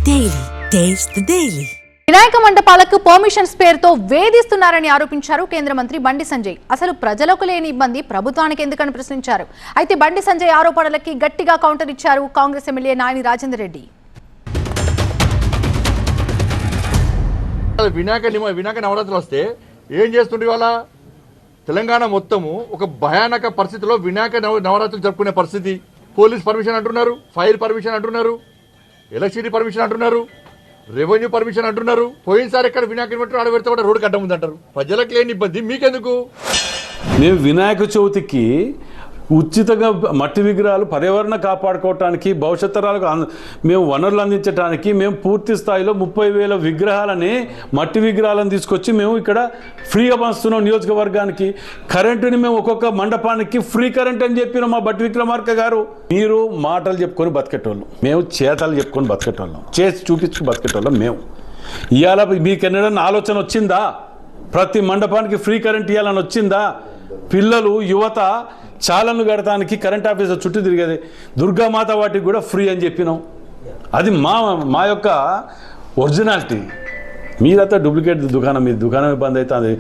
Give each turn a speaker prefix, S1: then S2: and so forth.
S1: Daily. Taste the Daily.
S2: Vinayaka మండపాలకు permissions పేరుతో వేధిస్తున్నారని ఆరోపించారు కేంద్ర మంత్రి బండి సంజయ్. అసలు ప్రజలకు లేని ఇబ్బంది ప్రభుత్వానికి ఎందుకని ప్రశ్నించారు. అయితే బండి సంజయ్ ఆరోపణలకి గట్టిగా కౌంటర్ ఇచ్చారు కాంగ్రెస్ ఎమ్మెల్యే నాయని రాజేందర్ రెడ్డి.
S3: వినాయక నవరాత్రులు వస్తే ఏం చేస్తుండే వాళ్ళ తెలంగాణ మొత్తము ఒక భయానక పరిస్థితిలో వినాయక నవరాత్రులు జరుపుకునే పరిస్థితి. పోలీస్ పర్మిషన్ అంటున్నారు, ఫైర్ పర్మిషన్ అంటున్నారు, ఎలక్ట్రిసిటీ పర్మిషన్ అంటున్నారు, రెవెన్యూ పర్మిషన్ అంటున్నారు. పోయినసారి ఎక్కడ వినాయకుని పెట్టి ఆడ పెడితే కూడా రోడ్డు కట్ట ముందంటారు. ప్రజలకు లేని ఇబ్బంది మీకెందుకు?
S4: మేము వినాయక చవితికి ఉచితంగా మట్టి విగ్రహాలు పర్యావరణ కాపాడుకోవటానికి భవిష్యత్ తరాలకు మేము వనరులు అందించడానికి మేము పూర్తి స్థాయిలో 30,000 విగ్రహాలని మట్టి విగ్రహాలను తీసుకొచ్చి మేము ఇక్కడ ఫ్రీగా పంచుతున్నాం నియోజకవర్గానికి. కరెంటుని మేము ఒక్కొక్క మండపానికి ఫ్రీ కరెంట్ అని చెప్పిన మా బట్టి విక్రమార్క గారు. మీరు మాటలు చెప్పుకొని బతికేటోళ్ళం, మేము చేతలు చెప్పుకొని బతికేటోళ్ళం, చేసి చూపించుకు బతికేటోళ్ళం. మేము ఇవాళ మీకు ఎన్నడన్నా ఆలోచన వచ్చిందా? ప్రతి మండపానికి ఫ్రీ కరెంట్ ఇవ్వాలని వచ్చిందా? పిల్లలు యువత చాలన్ను కడటానికి కరెంట్ ఆఫీసర్ చుట్టూ తిరిగేది. దుర్గామాత వాటికి కూడా ఫ్రీ అని చెప్పినాం. అది మా యొక్క ఒరిజినాలిటీ. మీరైతే డూప్లికేట్ దుకాణం, మీ దుకాణం ఇబ్బంది అవుతుంది.